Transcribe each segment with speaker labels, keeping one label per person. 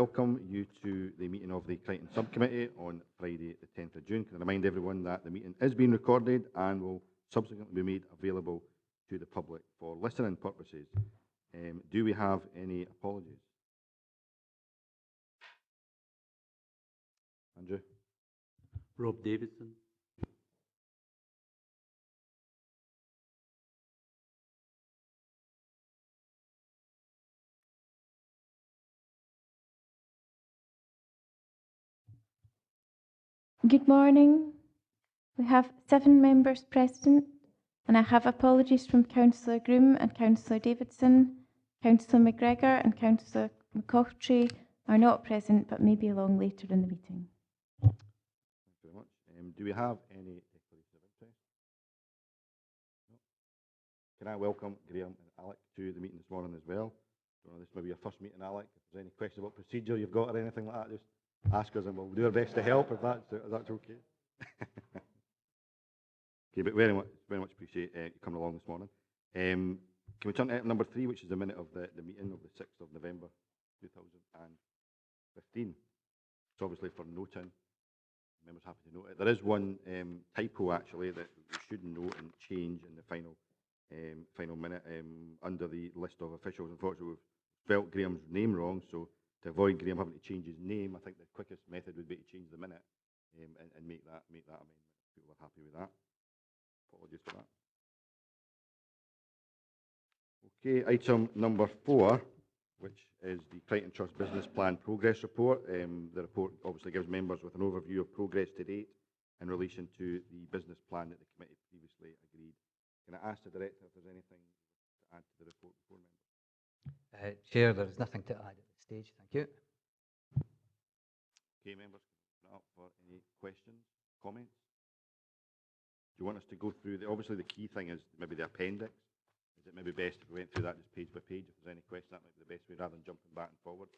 Speaker 1: welcome you to the meeting of the Crichton Sub Committee on Friday the 10th of June. Can I remind everyone that the meeting is being recorded and will subsequently be made available to the public for listening purposes. Do we have any apologies? Andrew?
Speaker 2: Rob Davidson.
Speaker 3: Good morning. We have 7 members present, and I have apologies from Councillor Groom and Councillor Davidson. Councillor McGregor and Councillor McCaughtrey are not present, but may be along later in the meeting.
Speaker 1: Thank you very much. Do we have any declaration of interest? No. Can I welcome Graham and Alec to the meeting this morning as well? This may be your first meeting, Alec. If there's any questions about procedure you've got or anything like that, just ask us and we'll do our best to help if that's okay. Okay, but very much appreciate you coming along this morning. Can we turn to item number 3, which is the minute of the meeting of the 6th of November 2015. It's obviously for noting. Members happy to note it. There is one typo actually that we should note and change in the final minute under the list of officials. Unfortunately, we've spelt Graham's name wrong, so to avoid Graham having to change his name, I think the quickest method would be to change the minute and make that amendment. People are happy with that. Apologies for that. Okay, item number 4, which is the Crichton Trust Business Plan Progress Report. The report obviously gives members with an overview of progress to date in relation to the business plan that the committee previously agreed. Can I ask the Director if there's anything to add to the report before members?
Speaker 4: Chair, there is nothing to add at this stage. Thank you.
Speaker 1: Okay, members, open it up for any questions, comments? Do you want us to go through obviously the key thing is maybe the appendix? Is it maybe best if we went through that just page by page? If there's any question, that might be the best way rather than jumping back and forward.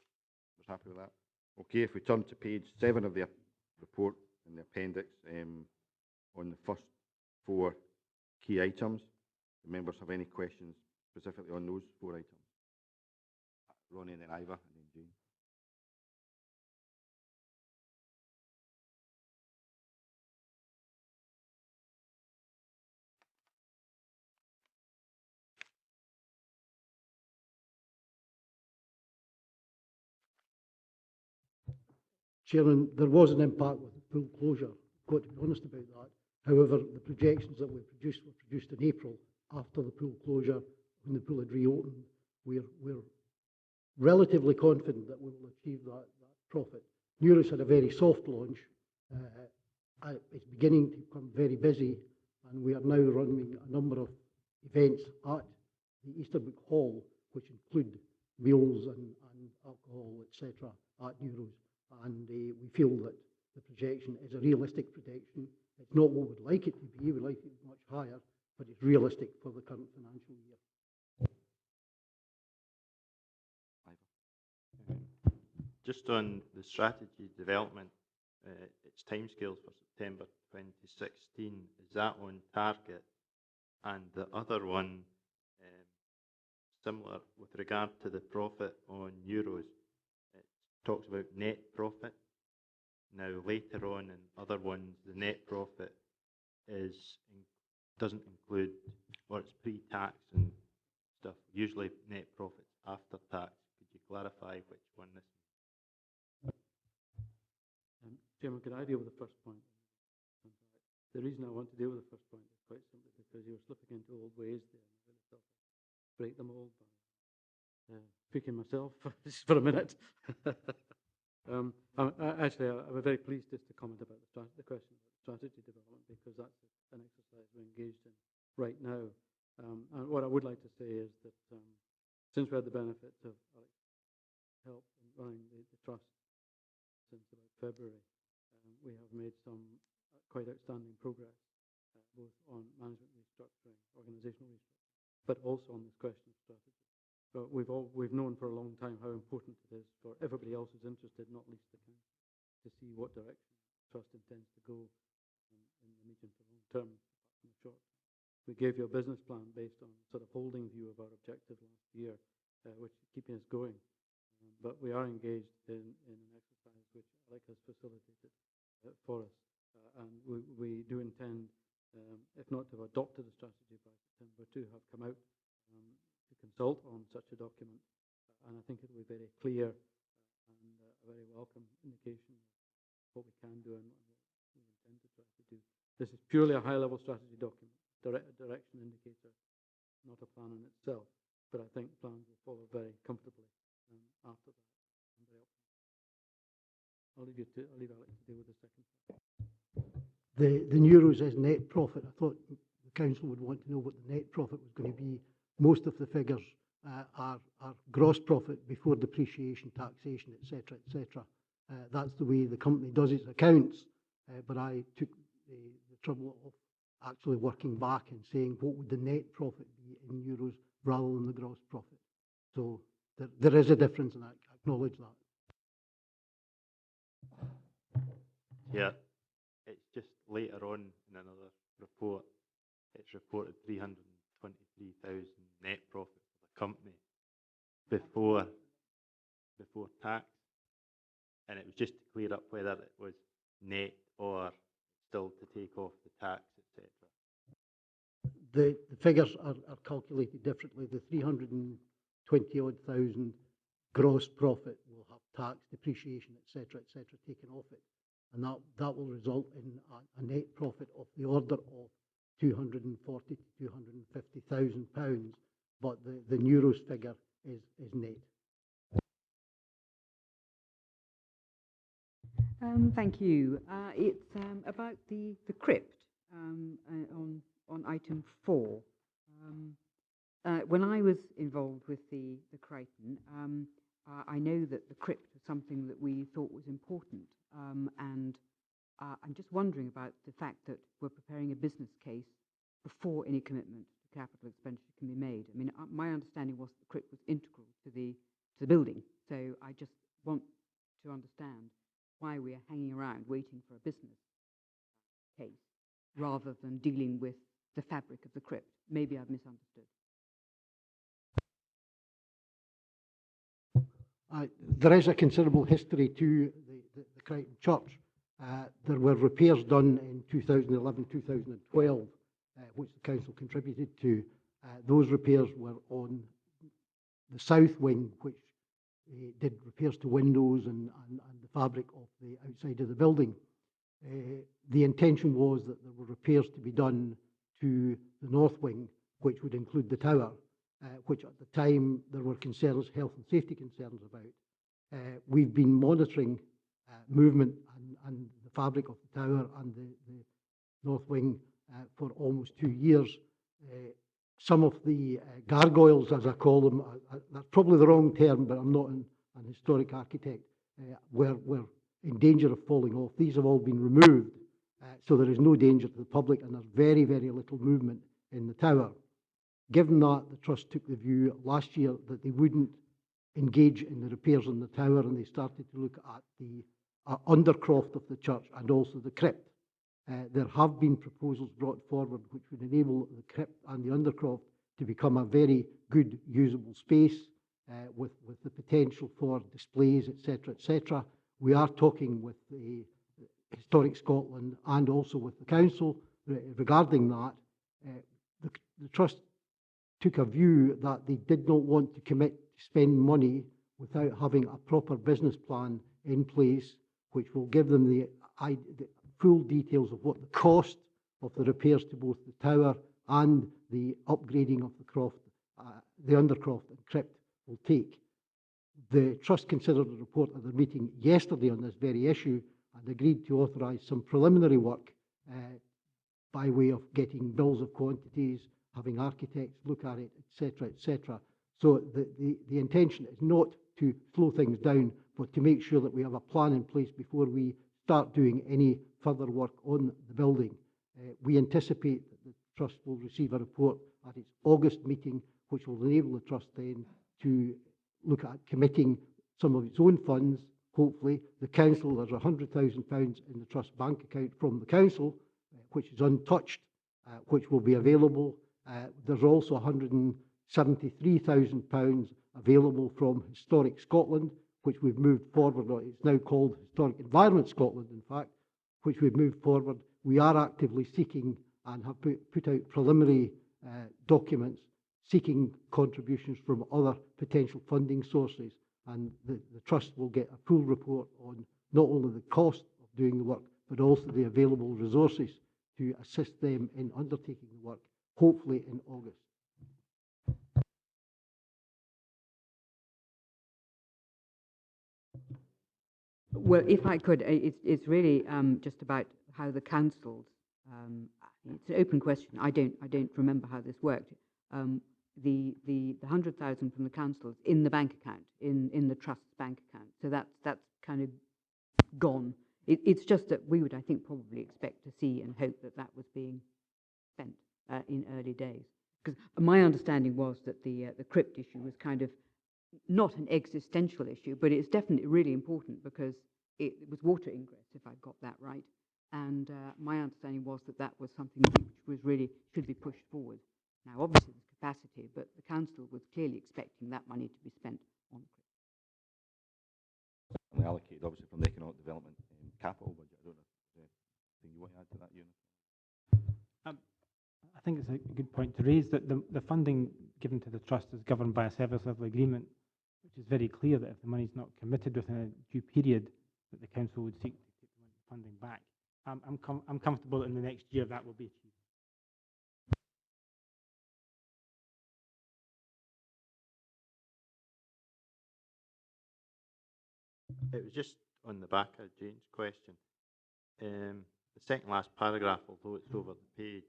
Speaker 1: Was happy with that? Okay, if we turn to page 7 of the report in the appendix, on the first 4 key items, do members have any questions specifically on those 4 items? Ronnie and then Ivor and then Jane.
Speaker 5: Chairman, there was an impact with the pool closure, I've got to be honest about that. However, the projections that we produced were produced in April after the pool closure, when the pool had reopened. We're relatively confident that we will achieve that profit. Neurus had a very soft launch. It's beginning to become very busy, and we are now running a number of events at the Easterbrook Hall, which include meals and alcohol, etc., at Neurus. And we feel that the projection is a realistic projection. It's not what we'd like it to be. We'd like it much higher, but it's realistic for the current financial year.
Speaker 2: Just on the strategy development, its timescales for September 2016, is that on target? And the other one, similar with regard to the profit on euros, it talks about net profit. Now later on in other ones, the net profit doesn't include, or it's pre-tax and stuff. Usually net profits after tax. Could you clarify which one this is?
Speaker 6: Chairman, could I deal with the first point? The reason I want to deal with the first point is quite simply because you're slipping into old ways there, and I really felt I'd break them all by picking myself just for a minute. Actually, I was very pleased just to comment about the question about strategy development, because that's an exercise we're engaged in right now. And what I would like to say is that since we had the benefit of help in running the trust since about February, we have made some quite outstanding progress, both on management restructuring, organisational restructuring, but also on this question of strategy. But we've known for a long time how important it is for everybody else who's interested, not least the council, to see what direction the trust intends to go in the medium to long term, apart from the short term. We gave you a business plan based on sort of holding view of our objectives last year, which is keeping us going. But we are engaged in an exercise which Alec has facilitated for us. And we do intend, if not to have adopted a strategy by September, to have come out to consult on such a document. And I think it will be very clear and a very welcome indication of what we can do and what we intend to try to do. This is purely a high-level strategy document, direction indicator, not a plan in itself. But I think plans will follow very comfortably after that. I'm very optimistic. I'll leave Alex to deal with the second part.
Speaker 5: The euros is net profit. I thought the council would want to know what the net profit was going to be. Most of the figures are gross profit before depreciation, taxation, etc., etc. That's the way the company does its accounts. But I took the trouble of actually working back and saying what would the net profit be in euros rather than the gross profit. So there is a difference, and I acknowledge that.
Speaker 2: Yeah, it's just later on in another report, it's reported 323,000 net profit for the company before tax, and it was just to clear up whether it was net or still to take off the tax, etc.
Speaker 5: The figures are calculated differently. The 320-odd thousand gross profit will have tax, depreciation, etc., taken off it, and that will result in a net profit of the order of 240 to 250,000 pounds. But the euros figure is net.
Speaker 7: Thank you. It's about the crypt on item 4. When I was involved with the Crichton, I know that the crypt was something that we thought was important, and I'm just wondering about the fact that we're preparing a business case before any commitment to capital expenditure can be made. I mean, my understanding was the crypt was integral to the building, so I just want to understand why we are hanging around waiting for a business case rather than dealing with the fabric of the crypt. Maybe I've misunderstood.
Speaker 5: There is a considerable history to the Crichton Church. There were repairs done in 2011, 2012, which the council contributed to. Those repairs were on the south wing, which did repairs to windows and the fabric of the outside of the building. The intention was that there were repairs to be done to the north wing, which would include the tower, which at the time there were concerns, health and safety concerns about. We've been monitoring movement and the fabric of the tower and the north wing for almost 2 years. Some of the gargoyles, as I call them, that's probably the wrong term, but I'm not an historic architect, were in danger of falling off. These have all been removed, so there is no danger to the public, and there's very, very little movement in the tower. Given that, the Trust took the view last year that they wouldn't engage in the repairs on the tower, and they started to look at the undercroft of the church and also the crypt. There have been proposals brought forward which would enable the crypt and the undercroft to become a very good usable space with the potential for displays, etc., etc. We are talking with the Historic Scotland and also with the council regarding that. The Trust took a view that they did not want to commit to spend money without having a proper business plan in place, which will give them the full details of what the cost of the repairs to both the tower and the upgrading of the undercroft and crypt will take. The Trust considered a report at the meeting yesterday on this very issue and agreed to authorise some preliminary work by way of getting bills of quantities, having architects look at it, etc., etc. So the intention is not to slow things down, but to make sure that we have a plan in place before we start doing any further work on the building. We anticipate that the Trust will receive a report at its August meeting, which will enable the Trust then to look at committing some of its own funds. Hopefully, the council, there's £100,000 in the Trust bank account from the council, which is untouched, which will be available. There's also £173,000 available from Historic Scotland, which we've moved forward. It's now called Historic Environment Scotland, in fact, which we've moved forward. We are actively seeking and have put out preliminary documents seeking contributions from other potential funding sources. And the Trust will get a full report on not only the cost of doing the work, but also the available resources to assist them in undertaking the work, hopefully in August.
Speaker 7: Well, if I could, it's really just about how the councils. It's an open question. I don't remember how this worked. The 100,000 from the councils in the bank account, in the trust's bank account. So that's kind of gone. It's just that we would, I think, probably expect to see and hope that that was being spent in early days. Because my understanding was that the crypt issue was kind of not an existential issue, but it's definitely really important because it was water ingress, if I got that right. And my understanding was that that was something which was really should be pushed forward. Now, obviously, there's capacity, but the council was clearly expecting that money to be spent on the crypt.
Speaker 1: We allocated, obviously, from the economic development and capital budget. I don't know if there's anything you want to add to that, Ewan?
Speaker 8: I think it's a good point to raise that the funding given to the trust is governed by a service level agreement, which is very clear that if the money is not committed within a due period, that the council would seek to take the funding back. I'm comfortable that in the next year that will be achieved.
Speaker 2: It was just on the back of Jane's question. The second last paragraph, although it's over the page,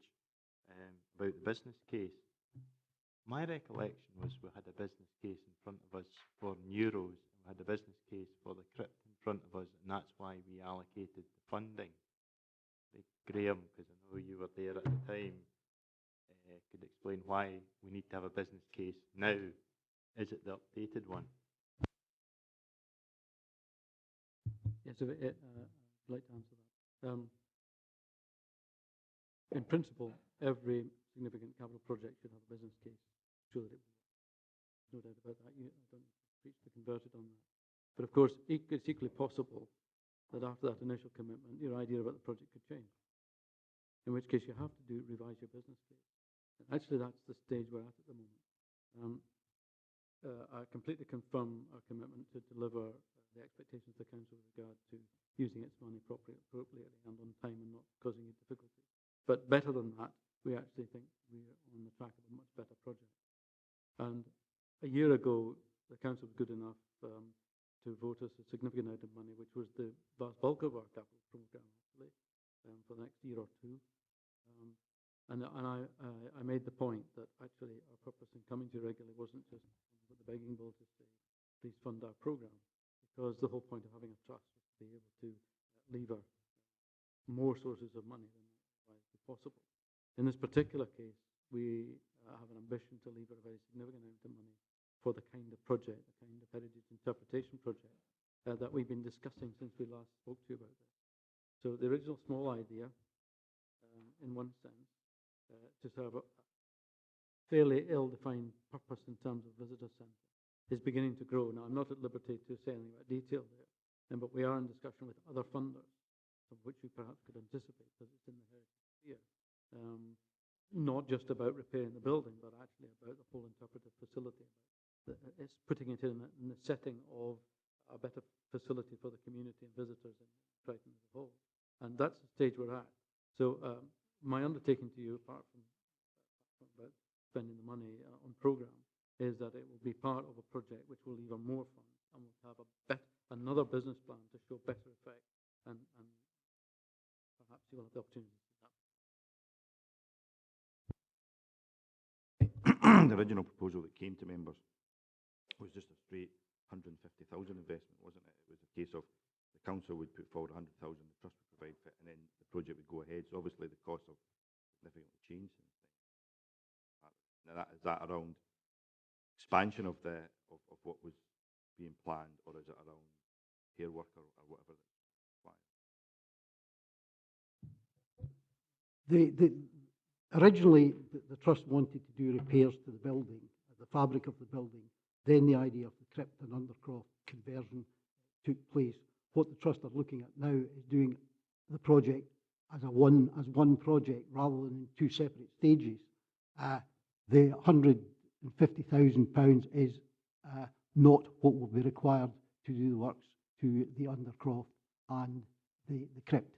Speaker 2: about the business case. My recollection was we had a business case in front of us for Neuros, and we had a business case for the crypt in front of us, and that's why we allocated the funding. Graham, because I know you were there at the time, could explain why we need to have a business case now. Is it the updated one?
Speaker 6: Yes, I'd like to answer that. In principle, every significant capital project should have a business case. Sure that it will. No doubt about that. I don't preach the converted on that. But of course, it's equally possible that after that initial commitment, your idea about the project could change. In which case, you have to revise your business case. And actually, that's the stage we're at the moment. I completely confirm our commitment to deliver the expectations of the council with regard to using its money appropriately and on time and not causing you difficulty. But better than that, we actually think we're on the track of a much better project. And a year ago, the council was good enough to vote us a significant amount of money, which was the vast bulk of our capital programme, actually, for the next year or two. And I made the point that actually our purpose in coming to you regularly wasn't just with the begging bowl to say, please fund our programme, because the whole point of having a trust was to be able to lever more sources of money than otherwise be possible. In this particular case, we have an ambition to lever a very significant amount of money for the kind of project, the kind of heritage interpretation project that we've been discussing since we last spoke to you about this. So the original small idea, in one sense, to serve a fairly ill-defined purpose in terms of visitor centre, is beginning to grow. Now, I'm not at liberty to say anything about detail there, but we are in discussion with other funders, of which we perhaps could anticipate, because it's in the heritage sphere. Not just about repairing the building, but actually about the whole interpretive facility. It's putting it in the setting of a better facility for the community and visitors in Crichton as a whole. And that's the stage we're at. So my undertaking to you, apart from about spending the money on programme, is that it will be part of a project which will lever more funds and will have another business plan to show better effect, and perhaps you will have the opportunity to do that.
Speaker 1: The original proposal that came to members was just a straight 150,000 investment, wasn't it? It was a case of the council would put forward 100,000, the trust would provide it, and then the project would go ahead. So obviously the costs have significantly changed since then. Now is that around expansion of what was being planned, or is it around care work or whatever that's planned?
Speaker 5: Originally, the trust wanted to do repairs to the building, the fabric of the building, Then the idea of the crypt and undercroft conversion took place. What the Trust are looking at now is doing the project as one project rather than in two separate stages. The £150,000 is not what will be required to do the works to the undercroft and the crypt.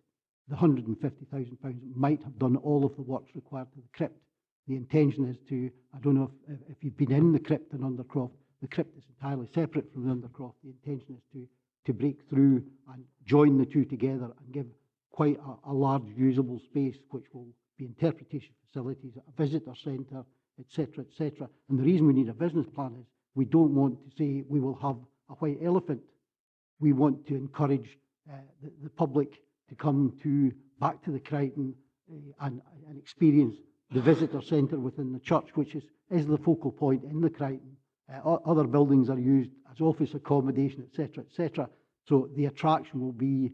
Speaker 5: The £150,000 might have done all of the works required to the crypt. The intention is to, I don't know if you've been in the crypt and undercroft, the crypt is entirely separate from the undercroft. The intention is to break through and join the two together and give quite a large usable space, which will be interpretation facilities, a visitor centre, etc., etc. And the reason we need a business plan is we don't want to say we will have a white elephant. We want to encourage the public to come back to the Crichton and experience the visitor centre within the church, which is the focal point in the Crichton. Other buildings are used as office accommodation, etc., etc. So the attraction will be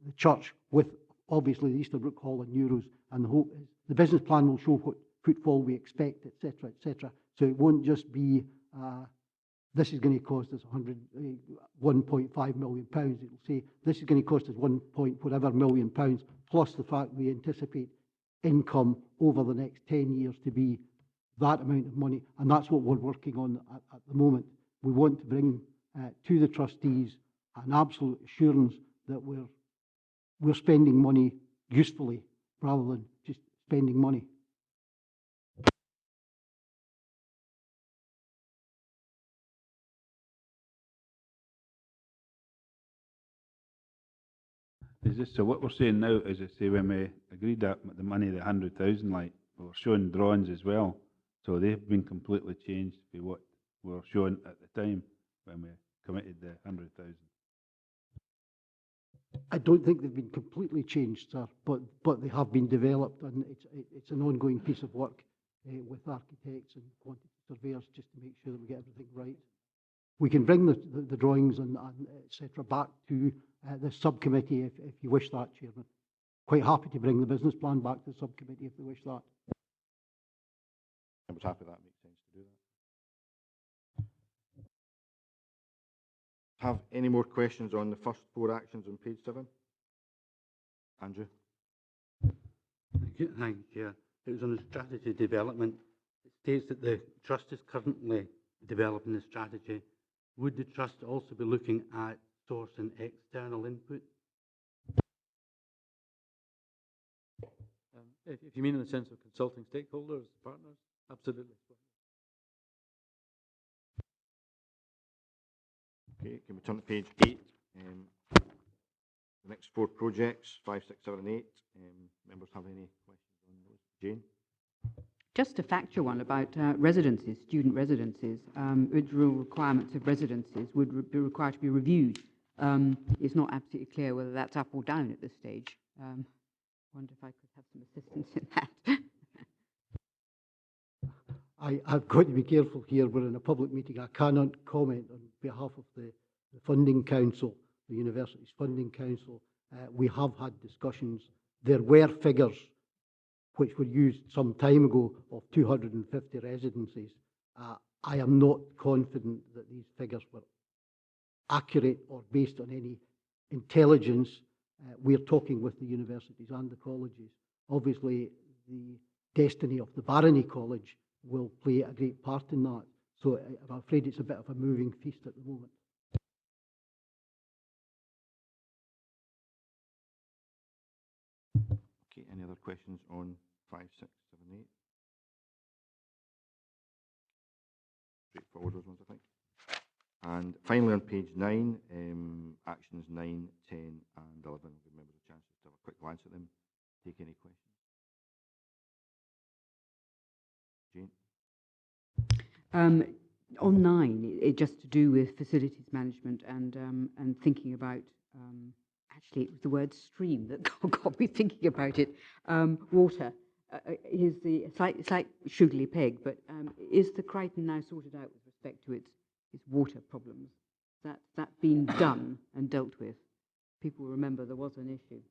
Speaker 5: the church with obviously the Easterbrook Hall and Euros, and the hope is the business plan will show what footfall we expect, etc., etc. So it won't just be this is going to cost us 1.5 million pounds. It will say this is going to cost us 1.whatever million pounds, plus the fact we anticipate income over the next 10 years to be that amount of money, and that's what we're working on at the moment. We want to bring to the trustees an absolute assurance that we're spending money usefully rather than just spending money.
Speaker 9: Is this, so what we're saying now is, say when we agreed that the money, the 100,000, like, we were showing drawings as well, so they've been completely changed to what we were showing at the time when we committed the 100,000.
Speaker 5: I don't think they've been completely changed, sir, but they have been developed, and it's an ongoing piece of work with architects and quantity surveyors just to make sure that we get everything right. We can bring the drawings and etc. back to the subcommittee if you wish that, Chairman. Quite happy to bring the business plan back to the subcommittee if they wish that.
Speaker 1: I was happy that makes sense to do that. Have any more questions on the first four actions on page 7? Andrew?
Speaker 6: Thank you. It was on the strategy development. It states that the Trust is currently developing the strategy. Would the Trust also be looking at sourcing external input? If you mean in the sense of consulting stakeholders, partners, absolutely.
Speaker 1: Okay, can we turn to page 8? The next 4 projects, 5, 6, 7 and 8. Members have any questions on those? Jane?
Speaker 7: Just a factual one about residences, student residences. Original requirements of residences would be required to be reviewed. It's not absolutely clear whether that's up or down at this stage. Wonder if I could have some assistance in that.
Speaker 5: I've got to be careful here. We're in a public meeting. I cannot comment on behalf of the Funding Council, the University's Funding Council. We have had discussions. There were figures which were used some time ago of 250 residences. I am not confident that these figures were accurate or based on any intelligence. We're talking with the universities and the colleges. Obviously, the destiny of the Barony College will play a great part in that. So I'm afraid it's a bit of a moving feast at the moment.
Speaker 1: Okay, any other questions on 5, 6, 7, 8? Straightforward, those ones, I think. And finally on page 9, actions 9, 10 and 11. I'll give members a chance to have a quick glance at them, take any questions. Jane?
Speaker 7: On 9, it just to do with facilities management and thinking about, actually it was the word stream that got me thinking about it. Water is the slight sugary peg, but is the Crichton now sorted out with respect to its water problems? That's been done and dealt with. People remember there was an issue.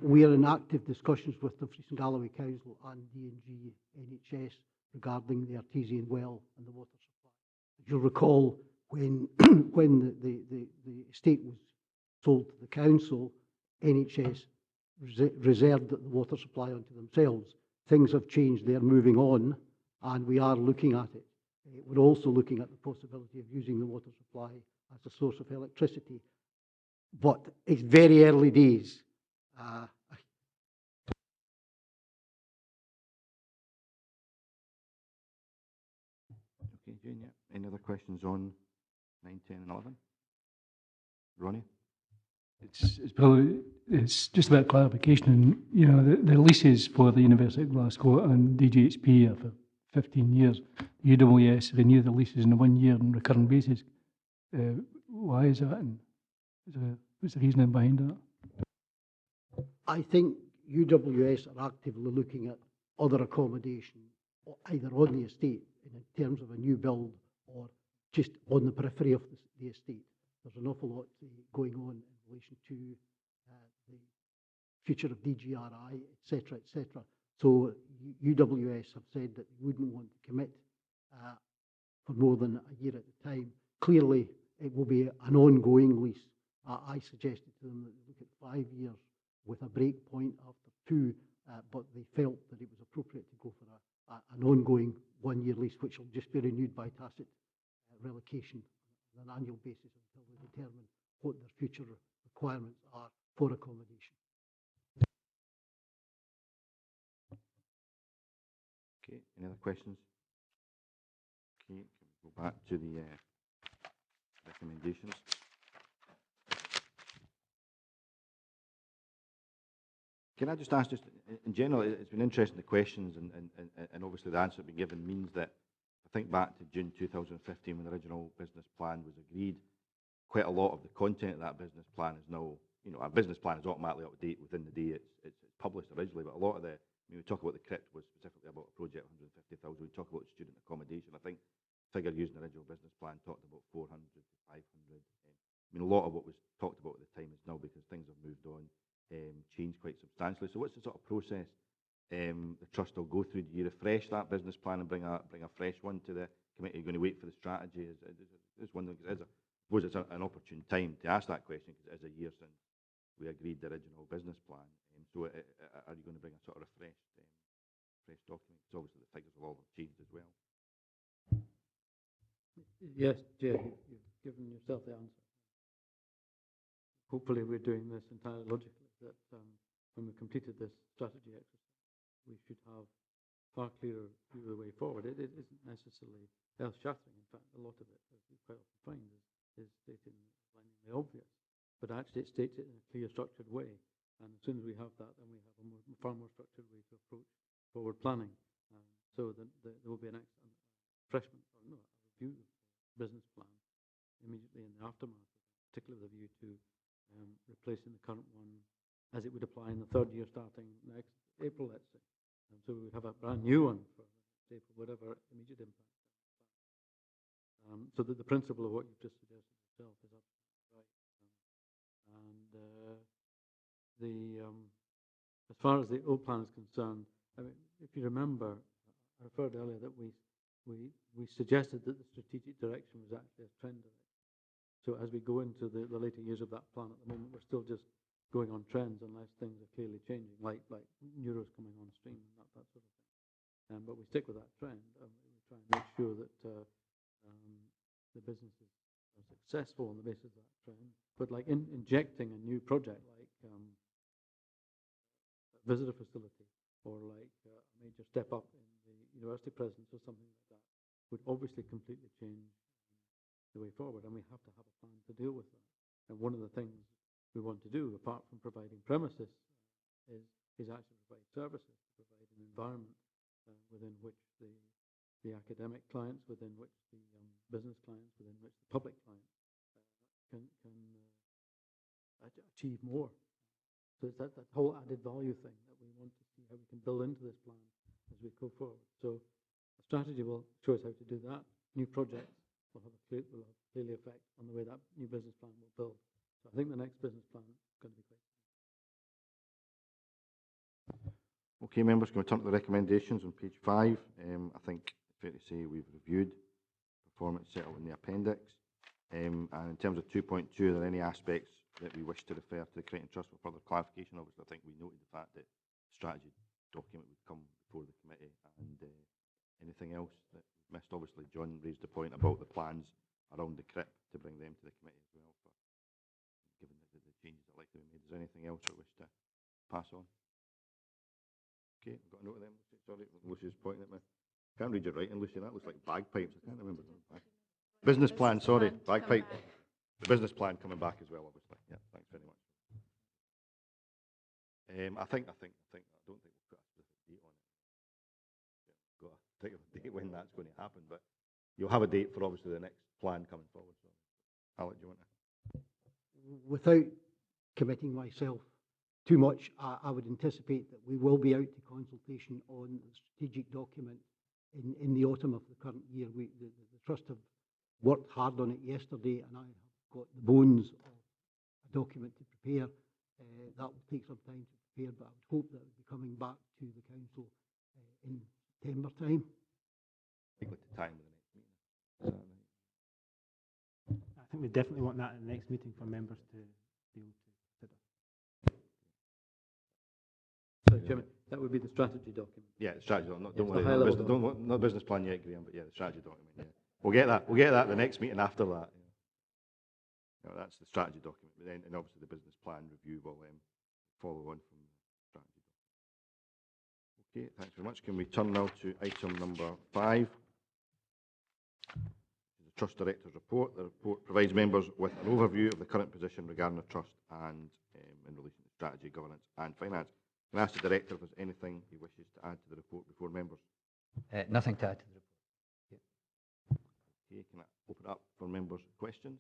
Speaker 5: We are in active discussions with Dumfries and Galloway Council and D&G NHS regarding the artesian well and the water supply. As you'll recall, when, when the estate was sold to the council, NHS reserved the water supply onto themselves. Things have changed, they're moving on, and we are looking at it. We're also looking at the possibility of using the water supply as a source of electricity. But it's very early days.
Speaker 1: Okay, Jane, yeah. Any other questions on 9, 10 and 11? Ronnie?
Speaker 10: It's just about clarification. You know, the leases for the University of Glasgow and DGHP are for 15 years. The UWS renew the leases on a 1 year on a recurrent basis. Why is that? And what's the reasoning behind that?
Speaker 5: I think UWS are actively looking at other accommodation, either on the estate in terms of a new build or just on the periphery of the estate. There's an awful lot going on in relation to the future of DGRI, etc., etc. So UWS have said that they wouldn't want to commit for more than a year at a time. Clearly, it will be an ongoing lease. I suggested to them that they look at 5 years with a break point after 2, but they felt that it was appropriate to go for an ongoing 1 year lease, which will just be renewed by tacit relocation on an annual basis until they determine what their future requirements are for accommodation.
Speaker 1: Okay, any other questions? Okay, can we go back to the recommendations? Can I just ask, just in general, it's been interesting, the questions, and obviously the answer being given means that, I think back to June 2015 when the original business plan was agreed, quite a lot of the content of that business plan is now, you know, our business plan is automatically up to date within the day it's published originally, but a lot of the, I mean, we talk about the Crypt was specifically about a project of 150,000, we talk about student accommodation, I think the figure used in the original business plan talked about 400 to 500. I mean, a lot of what was talked about at the time is now, because things have moved on, changed quite substantially. So what's the sort of process the trust will go through? Do you refresh that business plan and bring a fresh one to the committee? Are you going to wait for the strategy? Just wondering, because I suppose it's an opportune time to ask that question, because it is a year since we agreed the original business plan. So are you going to bring a sort of refreshed fresh document? Because obviously the figures will all have changed as well.
Speaker 6: Yes, Jay, you've given yourself the answer. Hopefully we're doing this entirely logically, that when we've completed this strategy exercise, we should have far clearer view of the way forward. It isn't necessarily earth-shattering. In fact, a lot of it, as we quite often find, is stated the obvious. But actually it states it in a clear, structured way. And as soon as we have that, then we have a far more structured way to approach forward planning. So that there will be a refreshment, or no, a review of the business plan immediately in the aftermath, particularly with a view to replacing the current one as it would apply in the third year starting next April, let's say. So we would have a brand new one for April, whatever immediate impact. So that the principle of what you've just suggested yourself is absolutely right. As far as the old plan is concerned, I mean, if you remember, I referred earlier that we suggested that the strategic direction was actually a trend direction. So as we go into the later years of that plan, at the moment we're still just going on trends unless things are clearly changing, like Euros coming on stream and that sort of thing. But we stick with that trend, and we try and make sure that the businesses are successful on the basis of that trend. But like injecting a new project like a visitor facility, or like a major step up in the university presence or something like that, would obviously completely change the way forward, and we have to have a plan to deal with that. And one of the things we want to do, apart from providing premises, is actually provide services, to provide an environment within which the academic clients, within which the business clients, within which the public clients can achieve more. So it's that whole added value thing that we want to see how we can build into this plan as we go forward. So the strategy will show us how to do that. New projects will have clearly effect on the way that new business plan will build. So I think the next business plan is going to be great.
Speaker 1: Okay, Okay, members, can we turn to the recommendations on page 5? I think it's fair to say we've reviewed performance set out in the appendix. And in terms of 2.2, are there any aspects that we wish to refer to the Crichton Trust for further clarification? Obviously, I think we noted the fact that the strategy document would come before the committee, and anything else that we've missed? Obviously, John raised the point about the plans around the CRIP to bring them to the committee as well, given the changes that are likely to be made. Is there anything else that we wish to pass on? Okay, I've got a note of them. Sorry, Lucy's pointing at me. Can't read your writing, Lucy. That looks like bagpipes. I can't remember. Business plan, sorry, bagpipe. The business plan coming back as well, obviously. Yeah, thanks very much. I don't think we'll put a specific date on it. Yeah, got a particular date when that's going to happen, but you'll have a date for obviously the next plan coming forward. So, Alec, do you want to?
Speaker 5: Without committing myself too much, I would anticipate that we will be out to consultation on the strategic document in the autumn of the current year. The Trust have worked hard on it yesterday, and I have got the bones of a document to prepare. That will take some time to prepare, but I would hope that it will be coming back to the council in September time.
Speaker 1: Likely to time with the next meeting.
Speaker 8: I think we definitely want that in the next meeting for members to be able to consider.
Speaker 6: So, Chairman, that would be the strategy document.
Speaker 1: Yeah, the strategy document.
Speaker 6: Yes,
Speaker 1: Don't
Speaker 6: the
Speaker 1: worry,
Speaker 6: high-level
Speaker 1: not business plan yet, Graham, but yeah, the strategy document. Yeah, we'll get that. We'll get that the next meeting after that. Yeah. No, that's the strategy document, but then, and obviously the business plan review will follow on from the strategy document. Okay, thanks very much. Can we turn now to item number 5? The Trust Director's Report. The report provides members with an overview of the current position regarding the Trust and in relation to strategy, governance and finance. Can I ask the Director if there's anything he wishes to add to the report before members?
Speaker 4: Nothing to add to the report.
Speaker 1: Okay, can I open it up for members' questions?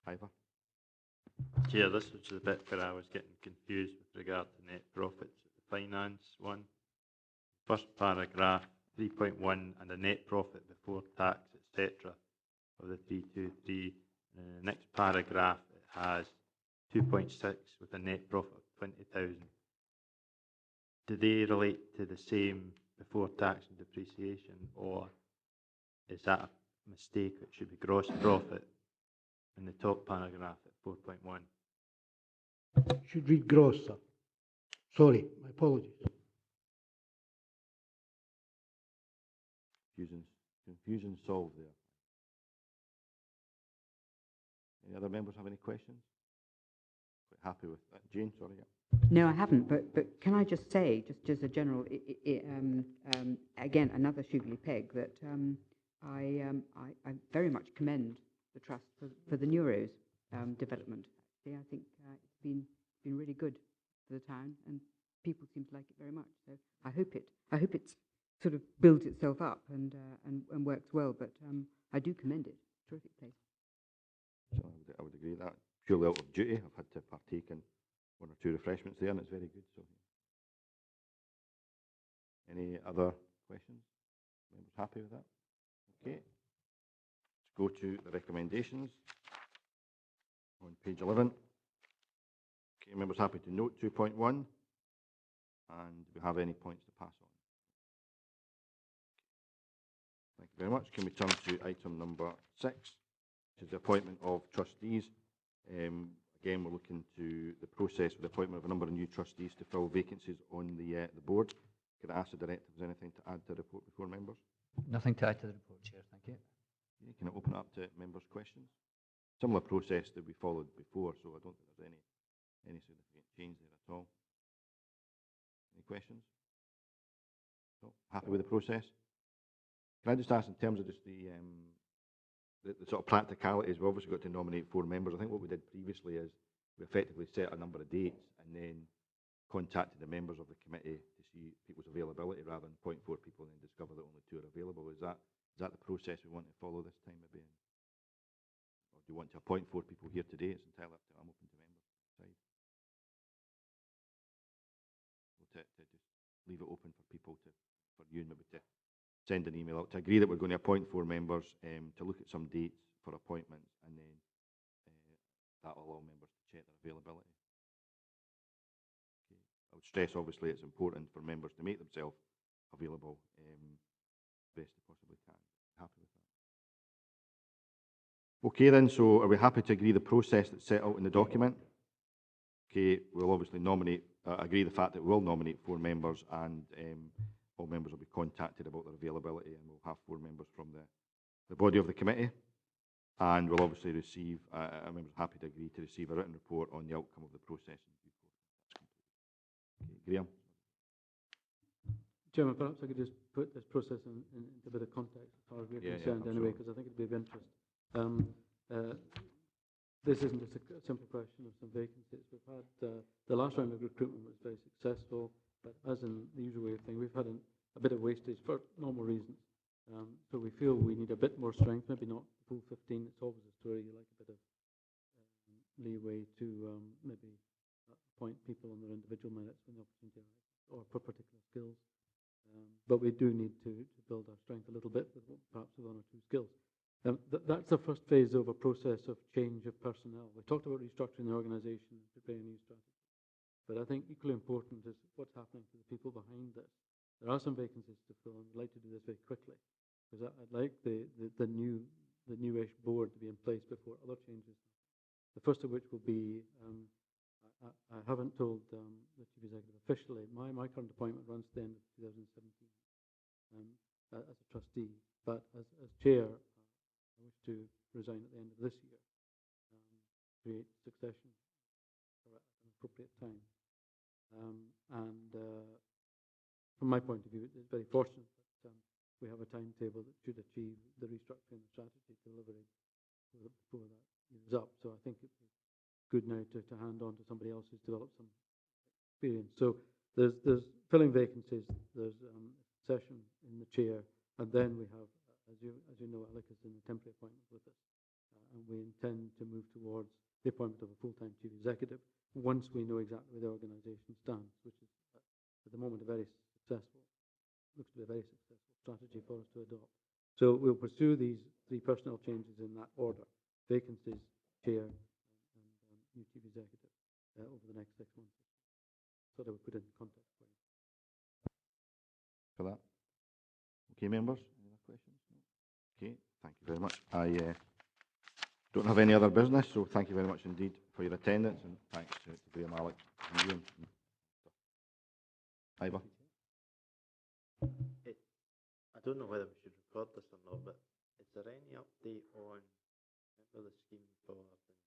Speaker 1: Ivor?
Speaker 2: Chair, this was the bit where I was getting confused with regard to net profits, the finance one. First paragraph, 3.1, and the net profit before tax, etc. of the 323. And in the next paragraph, it has 2.6 with a net profit of 20,000. Do they relate to the same before tax and depreciation, or is that a mistake? It should be gross profit in the top paragraph at 4.1.
Speaker 5: Should read gross, sir. Sorry, my apologies.
Speaker 1: Confusion solved there. Any other members have any questions? Quite happy with that. Jane, sorry. Yeah.
Speaker 7: No, I haven't, but can I just say, just as a general, again, another Sugarly Peg, that I very much commend the Trust for the Neuros development. Actually, I think it's been really good for the town, and people seem to like it very much. So I hope it sort of builds itself up and works well. But I do commend it. Terrific place.
Speaker 1: So I would agree with that. Purely out of duty, I've had to partake in 1 or 2 refreshments there, and it's very good. So, any other questions? Members happy with that? Okay. Let's go to the recommendations on page 11. Okay, members happy to note 2.1, and do we have any points to pass on? Thank you very much. Can we turn to item number 6, which is the appointment of trustees? Again, we're looking to the process for the appointment of a number of new trustees to fill vacancies on the board. Could I ask the Director if there's anything to add to the report before members?
Speaker 4: Nothing to add to the report, Chair. Thank you.
Speaker 1: Okay, can I open up to members' questions? Similar process that we followed before, so I don't think there's any significant change there at all. Any questions? No? Happy with the process? Can I just ask in terms of just the sort of practicalities, we've obviously got to nominate 4 members. I think what we did previously is we effectively set a number of dates and then contacted the members of the committee to see people's availability rather than appoint 4 people and then discover that only 2 are available. Is that the process we want to follow this time, maybe? Or do you want to appoint 4 people here today? It's entirely up to I'm open to members to decide. To just leave it open for people for you maybe to send an email out to agree that we're going to appoint 4 members, to look at some dates for appointments, and then that will allow members to check their availability. I would stress, obviously, it's important for members to make themselves available best they possibly can. Happy with that. Okay then, so are we happy to agree the process that's set out in the document? Okay, we'll obviously nominate, agree the fact that we'll nominate 4 members, and all members will be contacted about their availability, and we'll have 4 members from the body of the committee. And we'll obviously receive, members are happy to agree to receive a written report on the outcome of the process. Okay, Graham?
Speaker 6: Chairman, perhaps I could just put this process into a bit of context as far as we're concerned anyway, because I think it'd be of interest. This isn't just a simple question of some vacancies. We've had, the last round of recruitment was very successful, but as in the usual way of thing, we've had a bit of wastage for normal reasons. So we feel we need a bit more strength, maybe not full 15. It's always a story. You like a bit of leeway to maybe appoint people on their individual merits when the opportunity arises, or for particular skills. But we do need to build our strength a little bit, with perhaps with 1 or 2 skills. That's the first phase of a process of change of personnel. We talked about restructuring the organisation and preparing a new strategy. But I think equally important is what's happening to the people behind this. There are some vacancies to fill, and I'd like to do this very quickly, because I'd like the newish board to be in place before other changes. The first of which will be, I haven't told the Chief Executive officially, my current appointment runs to the end of 2017 as a trustee, but as chair, I wish to resign at the end of this year, create succession at an appropriate time. From my point of view, it's very fortunate that we have a timetable that should achieve the restructuring strategy delivery before that is up. So I think it's good now to hand on to somebody else who's developed some experience. So there's filling vacancies, there's succession in the chair, and then we have, as you know, Alec is in a temporary appointment with us, and we intend to move towards the appointment of a full-time chief executive once we know exactly where the organisation stands, which is at the moment looks to be a very successful strategy for us to adopt. So we'll pursue these 3 personnel changes in that order: vacancies, chair, and new chief executive over the next 6 months. So that we put in context for you.
Speaker 1: For that. Okay, members, any other questions? Okay, thank you very much. I don't have any other business, so thank you very much indeed for your attendance, and thanks to Graham, Alec, and Ian. Ivor?
Speaker 2: I don't know whether we should record this or not, but is there any update on the scheme for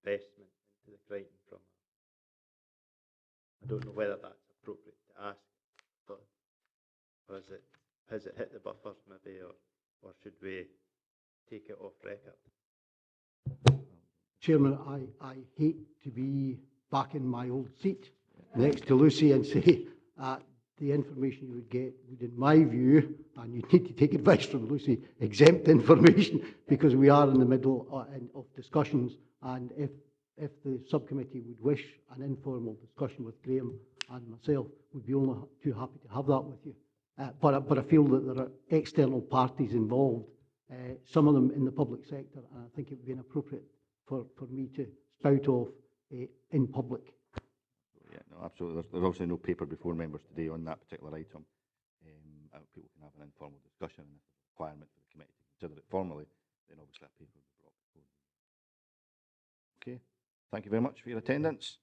Speaker 2: investment into the Crichton from? I don't know whether that's appropriate to ask, but or has it hit the buffers maybe, or should we take it off record?
Speaker 5: Chairman, I hate to be back in my old seat next to Lucy and say the information you would get would, in my view, and you need to take advice from Lucy, exempt information, because we are in the middle of discussions, and if the subcommittee would wish an informal discussion with Graham and myself, we'd be only too happy to have that with you. But I feel that there are external parties involved, some of them in the public sector, and I think it would be inappropriate for me to spout off in public.
Speaker 1: Yeah, no, absolutely. There's obviously no paper before members today on that particular item. People can have an informal discussion, and if there's a requirement for the committee to consider it formally, then obviously that paper will be brought before. Okay, thank you very much for your attendance.